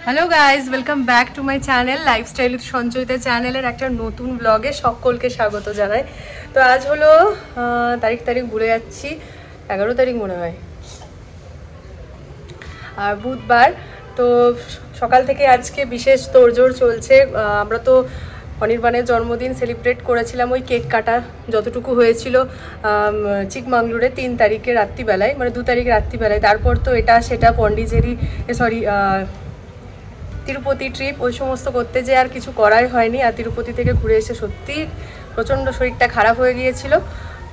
Hello guys, welcome back to my channel lifestyle with Sanchayita চ্যানেলের একটা নতুন ব্লগে সকলকে স্বাগত জানাই। তো আজ হলো তারিখ ভুলে যাচ্ছি, 11 তারিখ মনে হয়, আর বুধবার। তো সকাল থেকে আজকে বিশেষ তোড়জোড় চলছে। আমরা তো অনির্বাণের জন্মদিন সেলিব্রেট করেছিলাম, ওই কেক কাটা যতটুকু হয়েছিল চিকমাঙ্গলুরে 3 তারিখে রাত্রিবেলায়, মানে 2 তারিখ রাত্রিবেলায়। তারপর তো এটা সেটা পন্ডিচেরি তিরুপতি ট্রিপ, ওই সমস্ত করতে যে আর কিছু করাই হয়নি। আর তিরুপতি থেকে ঘুরে এসে সত্যি প্রচণ্ড শরীরটা খারাপ হয়ে গিয়েছিল।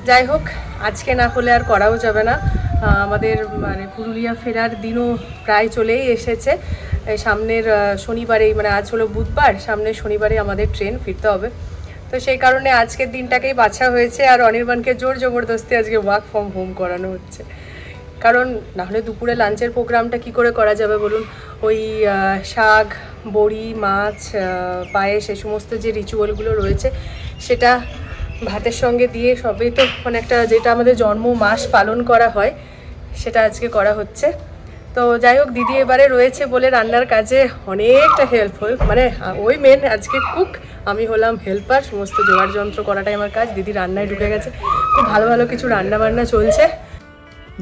যাই হোক, আজকে না হলে আর করাও যাবে না। আমাদের মানে পুরুলিয়া ফেরার দিনও প্রায় চলেই এসেছে। সামনের শনিবারেই, মানে আজ হলো বুধবার, সামনের শনিবারে আমাদের ট্রেন ফিরতে হবে। তো সেই কারণে আজকের দিনটাকেই বাছা হয়েছে। আর অনির্বাণকে জোর জবরদস্তি আজকে ওয়ার্ক ফ্রম হোম করানো হচ্ছে, কারণ নাহলে দুপুরে লাঞ্চের প্রোগ্রামটা কি করে করা যাবে বলুন। ওই শাক, বড়ি, মাছ, পায়েস, এই সমস্ত যে রিচুয়ালগুলো রয়েছে সেটা ভাতের সঙ্গে দিয়ে সবই তো মানে একটা, যেটা আমাদের জন্ম মাস পালন করা হয়, সেটা আজকে করা হচ্ছে। তো যাই হোক, দিদি এবারে রয়েছে বলে রান্নার কাজে অনেকটা হেল্পফুল, মানে ওই মেন আজকে কুক, আমি হলাম হেল্পার। সমস্ত জোগাড় যন্ত্র করাটাই আমার কাজ। দিদি রান্নায় ঢুকে গেছে, খুব ভালো ভালো কিছু রান্না বান্না চলছে।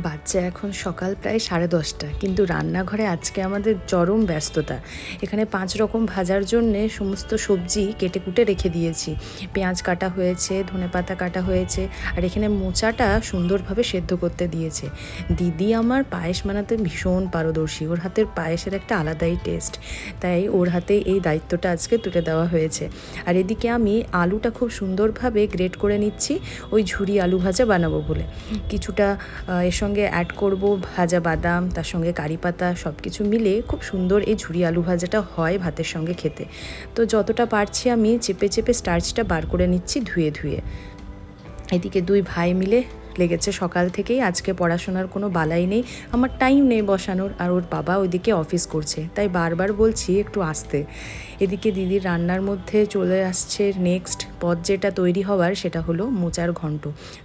বাচ্চা এখন সকাল প্রায় 10:30, কিন্তু রান্নাঘরে আজকে আমাদের চরম ব্যস্ততা। এখানে 5 রকম ভাজার জন্যে সমস্ত সবজি কেটে কুটে রেখে দিয়েছি। পেঁয়াজ কাটা হয়েছে, ধনেপাতা কাটা হয়েছে, আর এখানে মোচাটা সুন্দরভাবে সেদ্ধ করতে দিয়েছে। দিদি আমার পায়েস বানাতে ভীষণ পারদর্শী, ওর হাতের পায়েসের একটা আলাদাই টেস্ট, তাই ওর হাতে এই দায়িত্বটা আজকে তুলে দেওয়া হয়েছে। আর এদিকে আমি আলুটা খুব সুন্দরভাবে গ্রেট করে নিচ্ছি, ওই ঝুরি আলু ভাজা বানাবো বলে। কিছুটা এর সঙ্গে অ্যাড করব ভাজা বাদাম, তার সঙ্গে কারি পাতা, সব কিছু মিলে খুব সুন্দর এই ঝুরি আলু ভাজাটা হয় ভাতের সঙ্গে খেতে। তো যতটা পারছি আমি চেপে চেপে স্টার্চটা বার করে নিচ্ছি ধুয়ে ধুয়ে। এদিকে 2 ভাই মিলে লেগেছে সকাল থেকেই। আজকে পড়াশোনার কোনো বালাই নেই, আমার টাইম নেই বসানোর, আর ওর বাবা ওইদিকে অফিস করছে, তাই বারবার বলছি একটু আসতে। এদিকে দিদির রান্নার মধ্যে চলে আসছে নেক্সট পদ যেটা তৈরি হওয়ার, সেটা হলো মোচার ঘন্ট।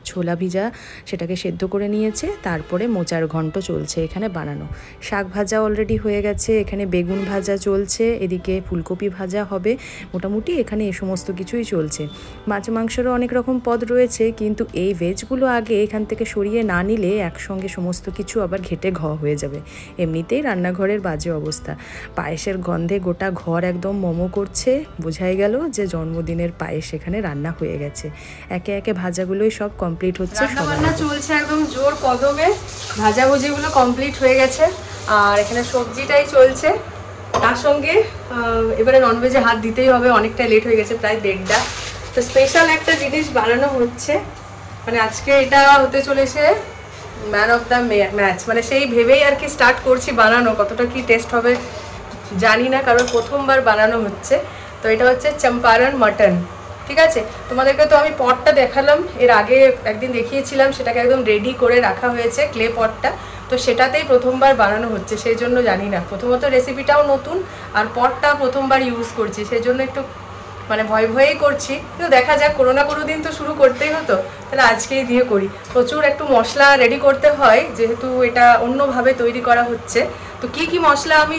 ছোলা ভিজা সেটাকে সেদ্ধ করে নিয়েছে, তারপরে মোচার ঘন্ট চলছে এখানে বানানো। শাক ভাজা অলরেডি হয়ে গেছে, এখানে বেগুন ভাজা চলছে, এদিকে ফুলকপি ভাজা হবে। মোটামুটি এখানে এই সমস্ত কিছুই চলছে। মাছ মাংসেরও অনেক রকম পদ রয়েছে, কিন্তু এই ভেজগুলো আগে এখান থেকে সরিয়ে না নিলে একসঙ্গে সমস্ত কিছু আবার ঘেটে হয়ে যাবে। এমনিতেই রান্নাঘরের বাজে অবস্থা, পায়েসের গন্ধে গোটা ঘর একদম মোমো করছে। বোঝাই গেল যে জন্মদিনের পায়েস এখানে রান্না হয়ে গেছে। একে একে ভাজাগুলোই সব কমপ্লিট হচ্ছে, রান্না চলছে একদম জোর কদমে। ভাজাভুজিগুলো কমপ্লিট হয়ে গেছে, আর এখানে সবজিটাই চলছে। তার সঙ্গে এবারে ননভেজে হাত দিতেই হবে, অনেকটা লেট হয়ে গেছে, প্রায় 1:30টা। তো স্পেশাল একটা জিনিস বানানো হচ্ছে, মানে আজকে এটা হতে চলেছে ম্যান অফ দ্য ম্যাচ, মানে সেই ভেবেই আর কি স্টার্ট করছি বানানো। কতটা কি টেস্ট হবে জানি না, কারণ প্রথমবার বানানো হচ্ছে। তো এটা হচ্ছে চম্পারন মাটন, ঠিক আছে। তোমাদেরকে তো আমি পটটা দেখালাম, এর আগে একদিন দেখিয়েছিলাম, সেটাকে একদম রেডি করে রাখা হয়েছে ক্লে পটটা। তো সেটাতেই প্রথমবার বানানো হচ্ছে, সেই জন্য জানি না। প্রথমত রেসিপিটাও নতুন, আর পটটা প্রথমবার ইউজ করছি, সেই জন্য একটু মানে ভয়েই করছি। কিন্তু দেখা যাক, কোনো না কোনো দিন তো শুরু করতেই হতো, তাহলে আজকেই দিয়ে করি। প্রচুর একটু মশলা রেডি করতে হয়, যেহেতু এটা অন্যভাবে তৈরি করা হচ্ছে। তো কি মশলা আমি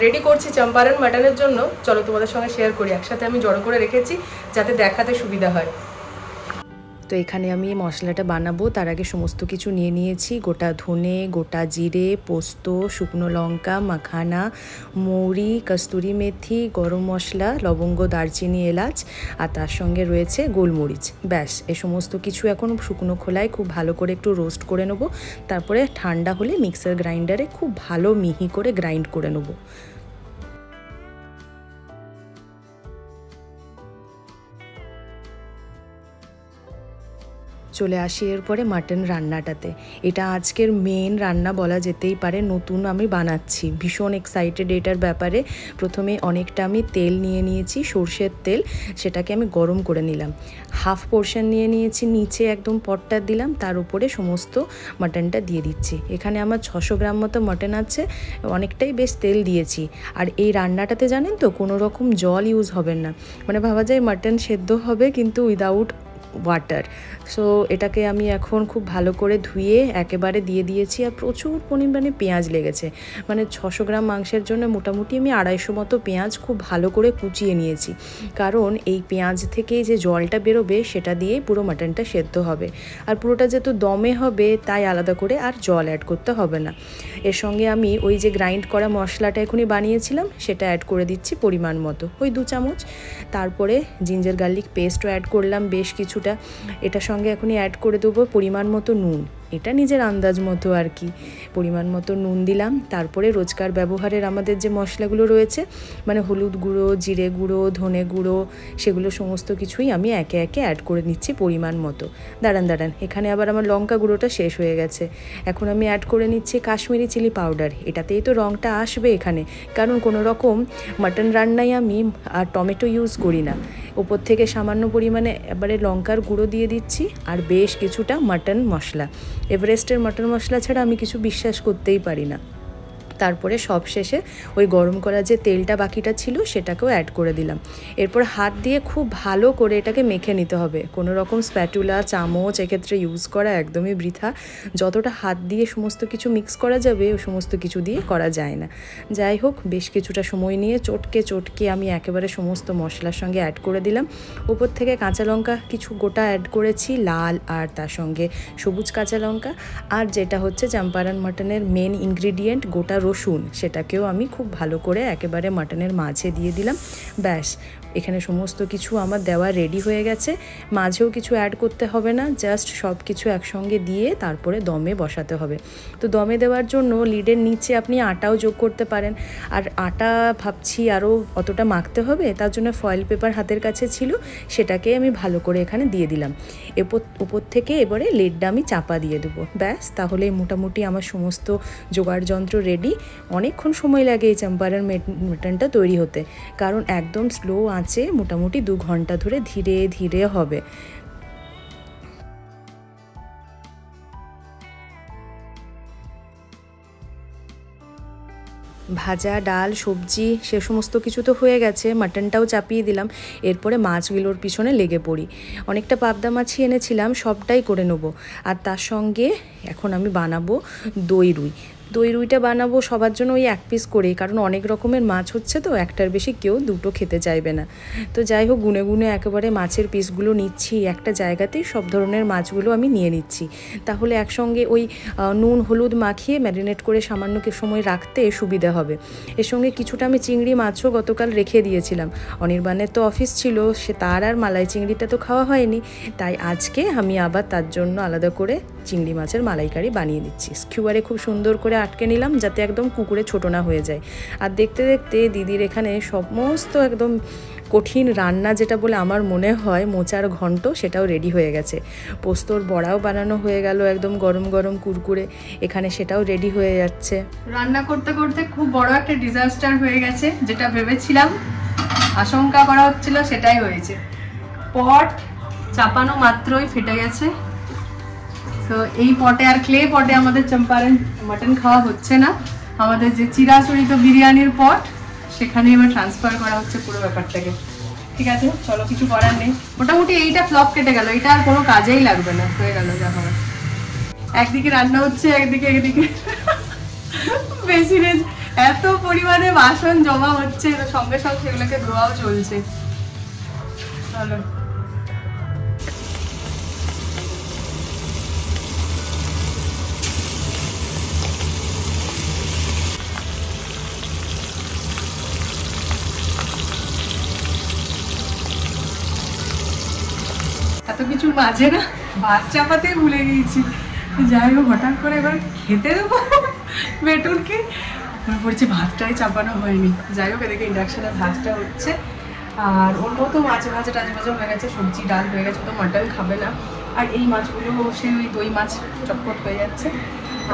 রেডি করছি চম্পারন মাটনের জন্য, চলো তোমাদের সঙ্গে শেয়ার করি। একসাথে আমি জড়ো করে রেখেছি যাতে দেখাতে সুবিধা হয়। তো এখানে আমি মশলাটা বানাবো, তার আগে সমস্ত কিছু নিয়ে নিয়েছি। গোটা ধনে, গোটা জিরে, পোস্ত, শুকনো লঙ্কা, মাখানা, মৌরি, কস্তুরি মেথি, গরম মশলা, লবঙ্গ, দারচিনি, এলাচ, আর তার সঙ্গে রয়েছে গোলমরিচ। ব্যাস, এ সমস্ত কিছু এখন শুকনো খোলায় খুব ভালো করে একটু রোস্ট করে নেবো। তারপরে ঠান্ডা হলে মিক্সার গ্রাইন্ডারে খুব ভালো মিহি করে গ্রাইন্ড করে নেবো। চলে আসি এরপরে মাটন রান্নাটাতে। এটা আজকের মেন রান্না বলা যেতেই পারে, নতুন আমি বানাচ্ছি, ভীষণ এক্সাইটেড এটার ব্যাপারে। প্রথমে অনেকটা আমি তেল নিয়ে নিয়েছি, সর্ষের তেল, সেটাকে আমি গরম করে নিলাম। হাফ পোর্শন নিয়ে নিয়েছি, নিচে একদম পটটা দিলাম, তার উপরে সমস্ত মাটনটা দিয়ে দিচ্ছি। এখানে আমার 600 গ্রাম মতো মাটন আছে, অনেকটাই বেশ তেল দিয়েছি। আর এই রান্নাটাতে জানেন তো কোনো রকম জল ইউজ হবে না, মানে ভাবা যায় মাটন সেদ্ধ হবে কিন্তু উইদাউট ওয়াটার। সো এটাকে আমি এখন খুব ভালো করে ধুয়ে একেবারে দিয়ে দিয়েছি। আর প্রচুর পরিমাণে পেঁয়াজ লেগেছে, মানে 600 গ্রাম মাংসের জন্য মোটামুটি আমি 250 মতো পেঁয়াজ খুব ভালো করে কুচিয়ে নিয়েছি, কারণ এই পেঁয়াজ থেকে যে জলটা বেরোবে সেটা দিয়েই পুরো মাটনটা সেদ্ধ হবে। আর পুরোটা যেহেতু দমে হবে তাই আলাদা করে আর জল অ্যাড করতে হবে না। এর সঙ্গে আমি ওই যে গ্রাইন্ড করা মশলাটা এখনই বানিয়েছিলাম সেটা অ্যাড করে দিচ্ছি পরিমাণ মতো, ওই 2 চামচ। তারপরে জিঞ্জার গার্লিক পেস্টও অ্যাড করলাম বেশ কিছুটা। এটার সঙ্গে এখনই অ্যাড করে দেবো পরিমাণ মতো নুন, এটা নিজের আন্দাজ মতো আর কি, পরিমাণ মতো নুন দিলাম। তারপরে রোজকার ব্যবহারের আমাদের যে মশলাগুলো রয়েছে, মানে হলুদ গুঁড়ো, জিরে গুঁড়ো, ধনে গুঁড়ো, সেগুলো সমস্ত কিছুই আমি একে একে অ্যাড করে নিচ্ছি পরিমাণ মতো। দাঁড়ান, এখানে আবার আমার লঙ্কা গুঁড়োটা শেষ হয়ে গেছে। এখন আমি অ্যাড করে নিচ্ছি কাশ্মীরি চিলি পাউডার। এটাতেই তো রঙটা আসবে এখানে, কারণ কোনো রকম মাটন রান্নায় আমি আর টমেটো ইউজ করি না। ওপর থেকে সামান্য পরিমাণে এবারে লঙ্কার গুঁড়ো দিয়ে দিচ্ছি, আর বেশ কিছুটা মাটন মশলা। এভারেস্টের মাটন মশলা ছাড়া আমি কিছু বিশ্বাস করতেই পারি না। তারপরে সবশেষে ওই গরম করা যে তেলটা বাকিটা ছিল সেটাকেও অ্যাড করে দিলাম। এরপর হাত দিয়ে খুব ভালো করে এটাকে মেখে নিতে হবে। কোনো রকম স্প্যাটুলা, চামচ এক্ষেত্রে ইউজ করা একদমই বৃথা। যতটা হাত দিয়ে সমস্ত কিছু মিক্স করা যাবে ও সমস্ত কিছু দিয়ে করা যায় না। যাই হোক, বেশ কিছুটা সময় নিয়ে চটকে আমি একেবারে সমস্ত মশলার সঙ্গে অ্যাড করে দিলাম। উপর থেকে কাঁচা লঙ্কা কিছু গোটা অ্যাড করেছি, লাল আর তার সঙ্গে সবুজ কাঁচা লঙ্কা। আর যেটা হচ্ছে চম্পারন মাটনের মেন ইনগ্রিডিয়েন্ট গোটা রসুন, সেটাকেও আমি খুব ভালো করে একেবারে মাটনের মাঝে দিয়ে দিলাম। ব্যাস, এখানে সমস্ত কিছু আমার দেওয়া রেডি হয়ে গেছে। মাঝেও কিছু অ্যাড করতে হবে না, জাস্ট সব কিছু একসঙ্গে দিয়ে তারপরে দমে বসাতে হবে। তো দমে দেওয়ার জন্য লিডের নিচে আপনি আটাও যোগ করতে পারেন। আর আটা ভাবছি আরও অতটা মাখতে হবে, তার জন্য ফয়েল পেপার হাতের কাছে ছিল, সেটাকে আমি ভালো করে এখানে দিয়ে দিলাম। উপর থেকে এবারে লিডটা আমি চাপা দিয়ে দেবো। ব্যাস, তাহলে মোটামুটি আমার সমস্ত জোগাড় যন্ত্র রেডি। অনেকক্ষণ সময় লাগে এই চম্পারন মাটনটা তৈরি হতে, কারণ একদম স্লো আঁচে মোটামুটি 2 ঘন্টা ধরে ধীরে ধীরে হবে। ভাজা, ডাল, সবজি সে সমস্ত কিছু তো হয়ে গেছে, মাটনটাও চাপিয়ে দিলাম। এরপরে মাছগুলোর পিছনে লেগে পড়ি। অনেকটা পাবদা মাছই এনেছিলাম, সবটাই করে নেবো। আর তার সঙ্গে এখন আমি বানাবো দই রুই। দই রুইটা বানাবো সবার জন্য ওই 1 পিস করেই, কারণ অনেক রকমের মাছ হচ্ছে তো, একটার বেশি কেউ দুটো খেতে চাইবে না। তো যাই হোক, গুনে গুনে একেবারে মাছের পিসগুলো নিচ্ছি, একটা জায়গাতেই সব ধরনের মাছগুলো আমি নিয়ে নিচ্ছি। তাহলে একসঙ্গে ওই নুন হলুদ মাখিয়ে ম্যারিনেট করে সামান্য সময় রাখতে সুবিধা হবে। এর সঙ্গে কিছুটা আমি চিংড়ি মাছও গতকাল রেখে দিয়েছিলাম। অনির্বাণের তো অফিস ছিল, সে তার আর মালাই চিংড়িটা তো খাওয়া হয়নি, তাই আজকে আমি আবার তার জন্য আলাদা করে চিংড়ি মাছের মালাইকারি বানিয়ে দিচ্ছি। স্কিউয়ারে খুব সুন্দর করে আটকে নিলাম যাতে একদম কুকুরে ছোটো না হয়ে যায়। আর দেখতে দেখতে দিদির এখানে সমস্ত একদম কঠিন রান্না, যেটা বলে আমার মনে হয় মোচার ঘন্ট, সেটাও রেডি হয়ে গেছে। পোস্তর বড়াও বানানো হয়ে গেল একদম গরম গরম কুরকুরে, এখানে সেটাও রেডি হয়ে যাচ্ছে। রান্না করতে করতে খুব বড় একটা ডিজাস্টার হয়ে গেছে। যেটা ভেবেছিলাম, আশঙ্কা করা হচ্ছিল, সেটাই হয়েছে। পট চাপানো মাত্রই ফেটে গেছে। তো এই পটে আর ক্লে পটে আমাদের চম্পারন মাটন খাওয়া হচ্ছে না। আমাদের যে চিরাচরিত বিরিয়ানির পট, সেখানে এবার ট্রান্সফার করা হচ্ছে পুরো ব্যাপারটাকে। ঠিক আছে, চলো, কিছু করার নেই। মোটামুটি এইটা ফ্লপ কেটে গেল, এটা আর কোনো কাজেই লাগবে না, হয়ে গেল যা হবে। একদিকে রান্না হচ্ছে, একদিকে বেসিনে এত পরিমাণে বাসন জমা হচ্ছে, সঙ্গে সঙ্গে সেগুলোকে ধোয়াও চলছে। চলো, এত কিছু মাঝে না ভাত চাপাতে ভুলে গিয়েছি। যাই হোক, হঠাৎ করে এবার খেতে দেবো বেটুরকে, মনে পড়ছে ভাতটাই চাপানো হয়নি। যাই হোক, এদিকে ইন্ডাকশনে ভাতটা হচ্ছে, আর ওর মতো মাছ ভাজা টাজ ভাজা হয়ে গেছে, সবজি ডাল হয়ে গেছে। তো মাটন খাবে না, আর এই মাছগুলো সে ওই দই মাছ চটপট হয়ে যাচ্ছে।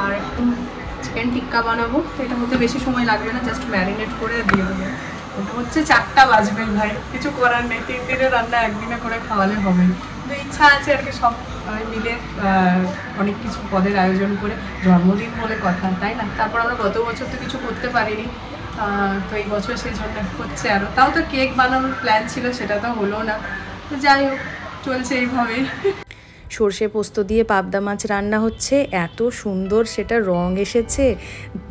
আর একটু চিকেন টিক্কা বানাবো, এটা হতে বেশি সময় লাগবে না, জাস্ট ম্যারিনেট করে দিয়ে দেবো। ওটা হচ্ছে 4টা বাজবে ভাই, কিছু করার নেই। 3 দিনের রান্না একদিনে করে খাওয়ালে হবে। তো ইচ্ছা আছে আর কি, সব মিলে অনেক কিছু পদের আয়োজন করে, জন্মদিন বলে কথা, তাই না? তারপর আমরা গত বছর তো কিছু করতে পারিনি, তো এই বছর সেই জন্য হচ্ছে আরও। তাও তো কেক বানানোর প্ল্যান ছিল, সেটা তো হলো না। তো যাই হোক, চলছে এইভাবে। সর্ষে পোস্ত দিয়ে পাবদা মাছ রান্না হচ্ছে, এত সুন্দর সেটা রং এসেছে,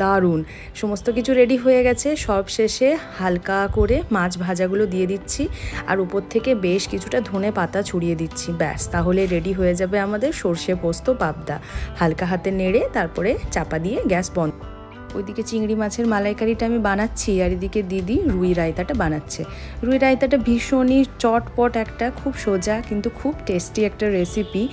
দারুণ। সমস্ত কিছু রেডি হয়ে গেছে, সব শেষে হালকা করে মাছ ভাজাগুলো দিয়ে দিচ্ছি আর উপর থেকে বেশ কিছুটা ধনে পাতা ছড়িয়ে দিচ্ছি। ব্যাস, তাহলে রেডি হয়ে যাবে আমাদের সর্ষে পোস্ত পাবদা। হালকা হাতে নেড়ে তারপরে চাপা দিয়ে গ্যাস বন্ধ। ওইদিকে চিংড়ি মাছের মালাইকারিটা আমি বানাচ্ছি আর এদিকে দিদি রুই রায়তাটা বানাচ্ছে। রুই রায়তাটা ভীষণই চটপট একটা, খুব সোজা কিন্তু খুব টেস্টি একটা রেসিপি।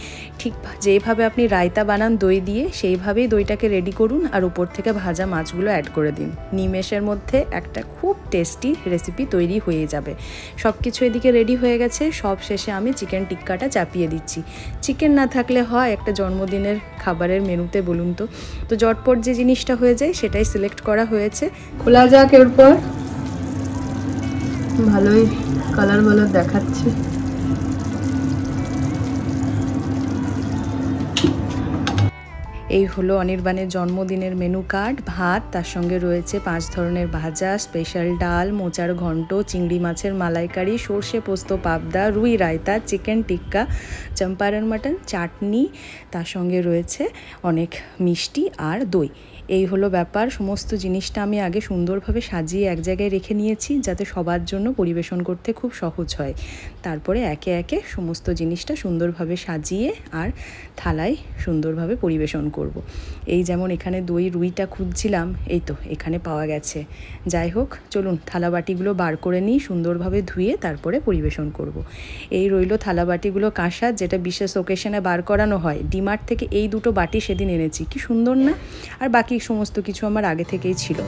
ঠিক যেভাবে আপনি রায়তা বানান দই দিয়ে, সেইভাবেই দইটাকে রেডি করুন আর উপর থেকে ভাজা মাছগুলো অ্যাড করে দিন। নিমেষের মধ্যে একটা খুব টেস্টি রেসিপি তৈরি হয়ে যাবে। সব কিছু এদিকে রেডি হয়ে গেছে, সব শেষে আমি চিকেন টিক্কাটা চাপিয়ে দিচ্ছি। চিকেন না থাকলে হয় একটা জন্মদিনের খাবারের মেনুতে, বলুন তো? তো জটপট যে জিনিসটা হয়ে যায় সেটাই সিলেক্ট করা হয়েছে। খোলা যাক এরপর। ভালোই কালার ভালো দেখাচ্ছে। এই হলো অনির্বাণের জন্মদিনের মেনু কার্ড। ভাত, তার সঙ্গে রয়েছে 5 ধরনের ভাজা, স্পেশাল ডাল, মোচার ঘন্ট, চিংড়ি মাছের মালাইকারি, সর্ষে পোস্ত পাবদা, রুই রায়তা, চিকেন টিক্কা, চম্পারন মাটন, চাটনি, তার সঙ্গে রয়েছে অনেক মিষ্টি আর দই। এই হলো ব্যাপার। সমস্ত জিনিসটা আমি আগে সুন্দরভাবে সাজিয়ে এক জায়গায় রেখে নিয়েছি যাতে সবার জন্য পরিবেশন করতে খুব সহজ হয়। তারপরে একে একে সমস্ত জিনিসটা সুন্দরভাবে সাজিয়ে আর থালায় সুন্দরভাবে পরিবেশন করব। এই যেমন এখানে দই রুইটা খুঁজছিলাম, এই তো এখানে পাওয়া গেছে। যাই হোক, চলুন থালা বাটিগুলো বার করে নিই, সুন্দরভাবে ধুয়ে তারপরে পরিবেশন করব। এই রইল থালা বাটিগুলো কাঁসার, যেটা বিশেষ ওকেশনে বার করানো হয়। ডিমার্ট থেকে এই দুটো বাটি সেদিন এনেছি, কি সুন্দর না? আর বাকি সমস্ত কিছু আমার আগে থেকেই ছিল।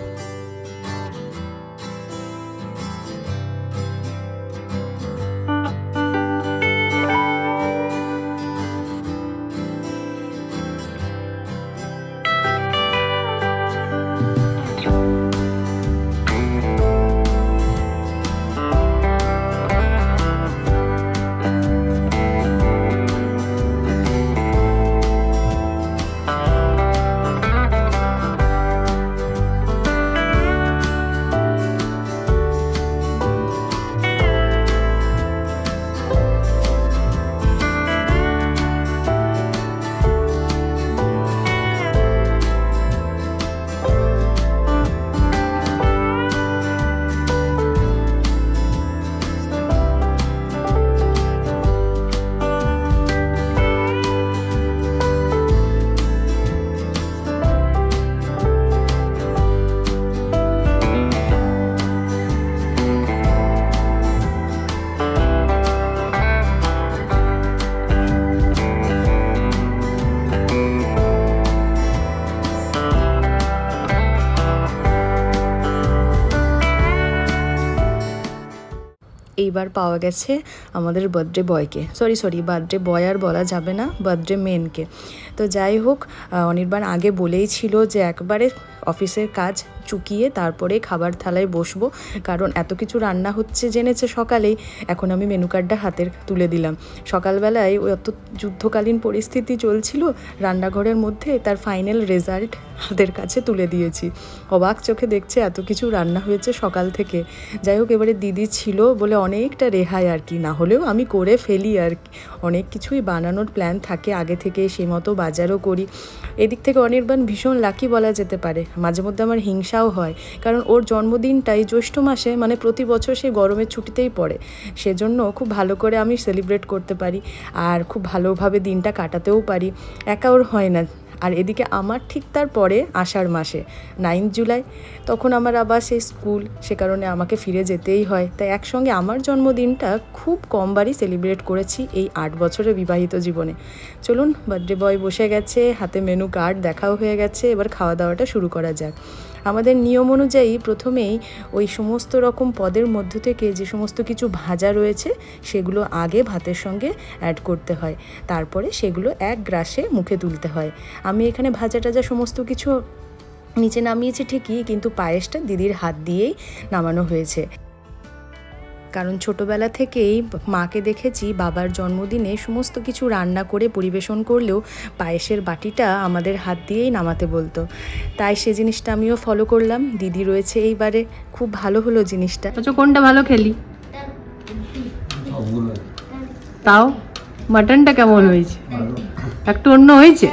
এইবার পাওয়া গেছে আমাদের বার্থডে বয়কে, সরি বার্থডে বয় আর বলা যাবে না, বার্থডে মেনকে। তো যাই হোক, অনির্বাণ আগে বলেই ছিল যে একবারে অফিসের কাজ চুকিয়ে তারপরে খাবার থালায় বসবো, কারণ এত কিছু রান্না হচ্ছে জেনেছে সকালেই। এখন আমি মেনু কার্ডটা হাতে তুলে দিলাম। সকালবেলায় ওই অত যুদ্ধকালীন পরিস্থিতি চলছিল রান্নাঘরের মধ্যে, তার ফাইনাল রেজাল্ট হাতের কাছে তুলে দিয়েছি। অবাক চোখে দেখছে এত কিছু রান্না হয়েছে সকাল থেকে। যাই হোক, এবারে দিদি ছিল বলে অনেকটা রেহাই আর কি, না হলেও আমি করে ফেলি আর কি। অনেক কিছুই বানানোর প্ল্যান থাকে আগে থেকে, সেই মতো বাজারও করি। এদিক থেকে অনির্বাণ ভীষণ লাকি বলা যেতে পারে। মাঝে মধ্যে আমার হিংসাও হয়, কারণ ওর জন্মদিনটাই জ্যৈষ্ঠ মাসে, মানে প্রতি বছর সে গরমের ছুটিতেই পড়ে। সেজন্য খুব ভালো করে আমি সেলিব্রেট করতে পারি আর খুব ভালোভাবে দিনটা কাটাতেও পারি। একা ওর হয় না। আর এদিকে আমার ঠিক তারপরে আষাঢ় মাসে 9 জুলাই, তখন আমার আবার সেই স্কুল, সে কারণে আমাকে ফিরে যেতেই হয়। তাই একসঙ্গে আমার জন্মদিনটা খুব কমবারই সেলিব্রেট করেছি এই 8 বছরের বিবাহিত জীবনে। চলুন, বার্থডে বয় বসে গেছে, হাতে মেনু কার্ড দেখাও হয়ে গেছে, এবার খাওয়া দাওয়াটা শুরু করা যাক। আমাদের নিয়ম অনুযায়ী প্রথমেই ওই সমস্ত রকম পদের মধ্য থেকে যে সমস্ত কিছু ভাজা রয়েছে সেগুলো আগে ভাতের সঙ্গে অ্যাড করতে হয়, তারপরে সেগুলো এক গ্রাসে মুখে তুলতে হয়। আমি এখানে ভাজা টাজা সমস্ত কিছু নিচে নামিয়েছি ঠিকই, কিন্তু পায়েসটা দিদির হাত দিয়েই নামানো হয়েছে। কারণ ছোটোবেলা থেকেই মাকে দেখেছি বাবার জন্মদিনে সমস্ত কিছু রান্না করে পরিবেশন করলেও পায়েসের বাটিটা আমাদের হাত দিয়েই নামাতে বলতো। তাই সে জিনিসটা আমিও ফলো করলাম। দিদি রয়েছে এইবারে, খুব ভালো হলো জিনিসটা। আচ্ছা, কোনটা ভালো খেলি তাও মাটনটা কেমন হয়েছে? একটু অন্য হয়েছে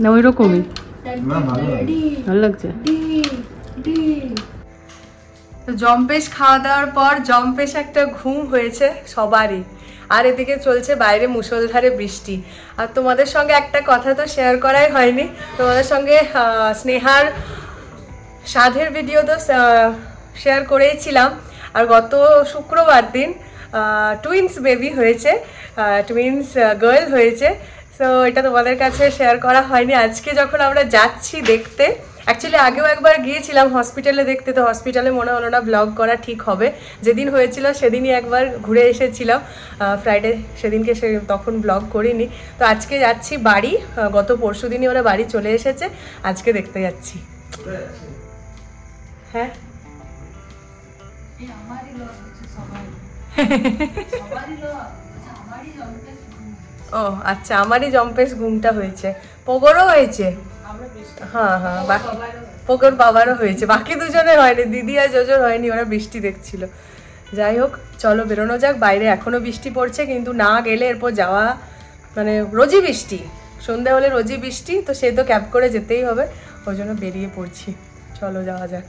না ওই রকমই? ভালো লাগছে। তো জম্পেশ খাওয়া দাওয়ার পর জম্পেশ একটা ঘুম হয়েছে সবারই, আর এদিকে চলছে বাইরে মুষলধারে বৃষ্টি। আর তোমাদের সঙ্গে একটা কথা তো শেয়ার করাই হয়নি, তোমাদের সঙ্গে স্নেহার সাধের ভিডিও তো শেয়ার করেইছিলাম। আর গত শুক্রবার দিন টুইন্স বেবি হয়েছে, টুইন্স গার্ল হয়েছে। সো এটা তোমাদের কাছে শেয়ার করা হয়নি। আজকে যখন আমরা যাচ্ছি দেখতে, অ্যাকচুয়ালি আগেও একবার গিয়েছিলাম হসপিটালে দেখতে, তো হসপিটালে মনে হলো না ব্লগ করা ঠিক হবে। যেদিন হয়েছিল সেদিনই একবার ঘুরে এসেছিলাম ফ্রাইডে, সেদিনকে তখন ব্লগ করিনি। তো আজকে যাচ্ছি বাড়ি, গত পরশু দিনই ওরা বাড়ি চলে এসেছে, আজকে দেখতে যাচ্ছি। হ্যাঁ ও আচ্ছা, আমারই জম্পেশ ঘুমটা হয়েছে, পোগরও হয়েছে। হ্যাঁ হ্যাঁ, পোগর বাবারও হয়েছে, বাকি দুজনের হয়নি, দিদি আর জোজোর হয়নি, ওরা বৃষ্টি দেখছিল। যাই হোক চলো বেরোনো যাক, বাইরে এখনো বৃষ্টি পড়ছে, কিন্তু না গেলে এরপর যাওয়া মানে রোজই বৃষ্টি, সন্ধ্যা হলে রোজই বৃষ্টি, তো সে তো ক্যাব করে যেতেই হবে, ওই জন্য বেরিয়ে পড়ছি। চলো যাওয়া যাক।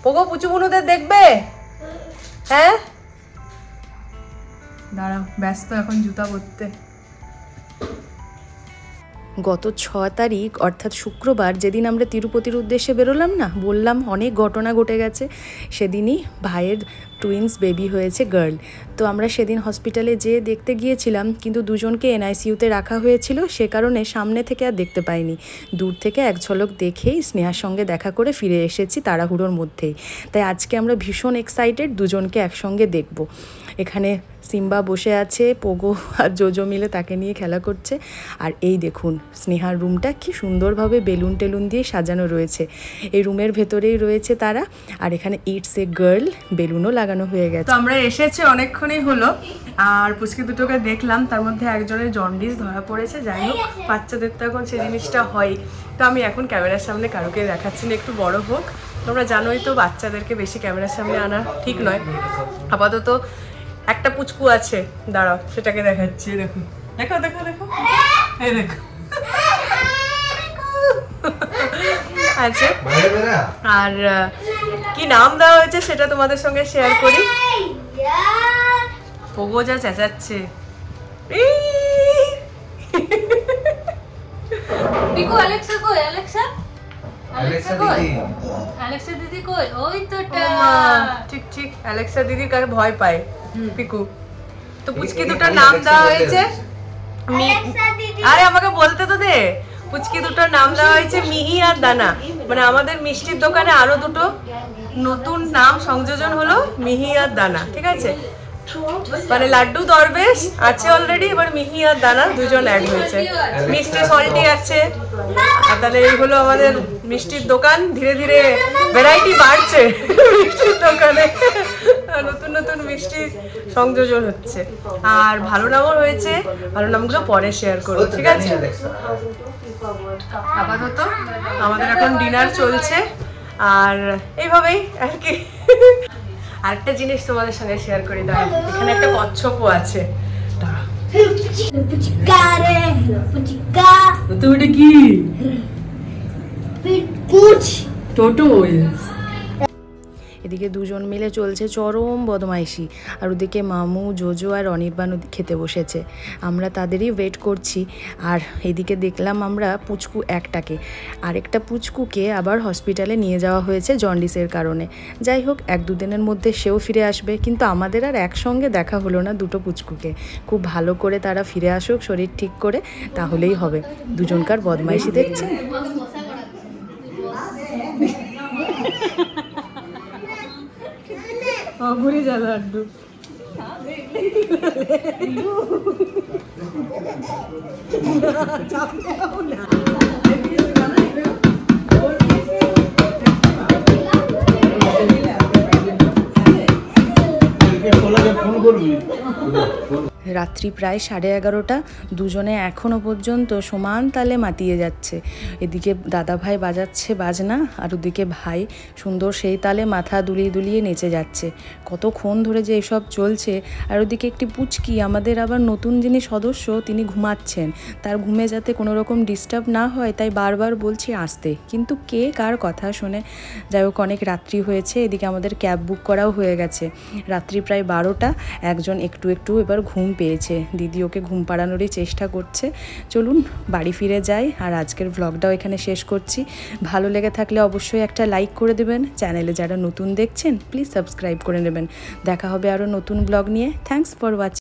পোগো পুচু বুনুদের দেখবে? হ্যাঁ দাঁড়াও, ব্যস্ত এখন জুতা পরতে। গত 6 তারিখ অর্থাৎ শুক্রবার যেদিন আমরা তিরুপতির উদ্দেশ্যে বেরোলাম না, বললাম অনেক ঘটনা ঘটে গেছে, সেদিনই ভাইয়ের টুইন্স বেবি হয়েছে গার্ল। তো আমরা সেদিন হসপিটালে যেয়ে দেখতে গিয়েছিলাম, কিন্তু দুজনকে এনআইসিইউতে রাখা হয়েছিল, সে কারণে সামনে থেকে আর দেখতে পাইনি। দূর থেকে এক ঝলক দেখেই স্নেহার সঙ্গে দেখা করে ফিরে এসেছি তাড়াহুড়োর মধ্যেই। তাই আজকে আমরা ভীষণ এক্সাইটেড দুজনকে একসঙ্গে দেখব। এখানে সিম্বা বসে আছে, পোগো আর জোজো মিলে তাকে নিয়ে খেলা করছে। আর এই দেখুন স্নেহার রুমটা কি সুন্দরভাবে বেলুন টেলুন দিয়ে সাজানো রয়েছে। এই রুমের ভেতরেই রয়েছে তারা, আর এখানে ইটস এ গার্ল বেলুনও লাগানো হয়ে গেছে। তো আমরা এসেছি অনেকক্ষণই হলো, আর পুচকি দুটোকে দেখলাম, তার মধ্যে একজনের জন্ডিস ধরা পড়েছে। যাই হোক, বাচ্চাদের তো এখন সেই জিনিসটা হয়। তো আমি এখন ক্যামেরার সামনে কারোকে দেখাচ্ছি না, একটু বড় হোক। তোমরা জানোই তো বাচ্চাদেরকে বেশি ক্যামেরার সামনে আনা ঠিক নয়। আপাতত একটা পুচকু আছে, দাঁড়াও সেটাকে দেখাচ্ছি। দেখো দেখো দেখো দেখো, এই দেখো আছে। আর কি নাম দেওয়া হয়েছে সেটা তোমাদের সঙ্গে শেয়ার করি। পোগো যা চেঁচাচ্ছে, পিকু অ্যালেক্সা কই? অ্যালেক্সা কই? অ্যালেক্সা দিদি কই? ওই তো ঠিক ঠিক, অ্যালেক্সা দিদির কাছে ভয় পায় পিকু। তো পুচকি দুটোর নাম দেওয়া হয়েছে, আরে আমাকে বলতে তো দে। পুচকি দুটোর নাম দেওয়া হয়েছে মিহি আর দানা। মানে আমাদের মিষ্টির দোকানে আরো দুটো নতুন নাম সংযোজন হলো, মিহি আর দানা, ঠিক আছে? মানে লাড্ডু দরবেশ আছে অলরেডি, এবার মিহি আর দানা দুজন অ্যাড হয়েছে। মিষ্টি সল্টি আছে। আর তাহলে এই হলো আমাদের মিষ্টির দোকান, ধীরে ধীরে ভ্যারাইটি বাড়ছে মিষ্টির দোকানে, নতুন নতুন মিষ্টি সংযোজন হচ্ছে। আর ভালো নামও হয়েছে, ভালো নামগুলো পরে শেয়ার করবো, ঠিক আছে? আপাতত আমাদের এখন ডিনার চলছে, আর এইভাবেই আর কি। আরেকটা জিনিস তোমাদের সঙ্গে শেয়ার করি, দাঁড়াও, এখানে একটা কচ্ছপও আছে। তুমি কি টোটো? এদিকে দুজন মিলে চলছে চরম বদমাইশি, আর ওদিকে মামু, জোজো আর অনির্বাণ খেতে বসেছে। আমরা তাদেরই ওয়েট করছি। আর এদিকে দেখলাম আমরা পুচকু একটাকে, আরেকটা পুচকুকে আবার হসপিটালে নিয়ে যাওয়া হয়েছে জন্ডিসের কারণে। যাই হোক, 1-2 দিনের মধ্যে সেও ফিরে আসবে, কিন্তু আমাদের আর একসঙ্গে দেখা হলো না দুটো পুচকুকে। খুব ভালো করে তারা ফিরে আসুক শরীর ঠিক করে, তাহলেই হবে। দুজনকার বদমাইশি দেখছে। ঘুরে যা লাড্ডু। রাত্রি প্রায় 11:30, দুজনে এখনও পর্যন্ত সমান তালে মাতিয়ে যাচ্ছে। এদিকে দাদা ভাই বাজাচ্ছে বাজনা, আর ওদিকে ভাই সুন্দর সেই তালে মাথা দুলিয়ে দুলিয়ে নেচে যাচ্ছে। কতক্ষণ ধরে যে এসব চলছে। আর ওদিকে একটি পুচকি, আমাদের আবার নতুন যিনি সদস্য, তিনি ঘুমাচ্ছেন। তার ঘুমে যাতে কোনো রকম ডিস্টার্ব না হয় তাই বারবার বলছি আসতে, কিন্তু কে কার কথা শোনে। যাই হোক, অনেক রাত্রি হয়েছে। এদিকে আমাদের ক্যাব বুক করাও হয়ে গেছে। রাত্রি প্রায় 12টা। একজন একটু একটু এবার ঘুম পেয়েছে, দিদি ওকে ঘুম পাড়ানোরই চেষ্টা করছে। চলুন বাড়ি ফিরে যাই, আর আজকের ভ্লগটাও এখানে শেষ করছি। ভালো লেগে থাকলে অবশ্যই একটা লাইক করে দেবেন। চ্যানেলে যারা নতুন দেখছেন প্লিজ সাবস্ক্রাইব করে নেবেন। দেখা হবে আরও নতুন ব্লগ নিয়ে। Thanks for watching.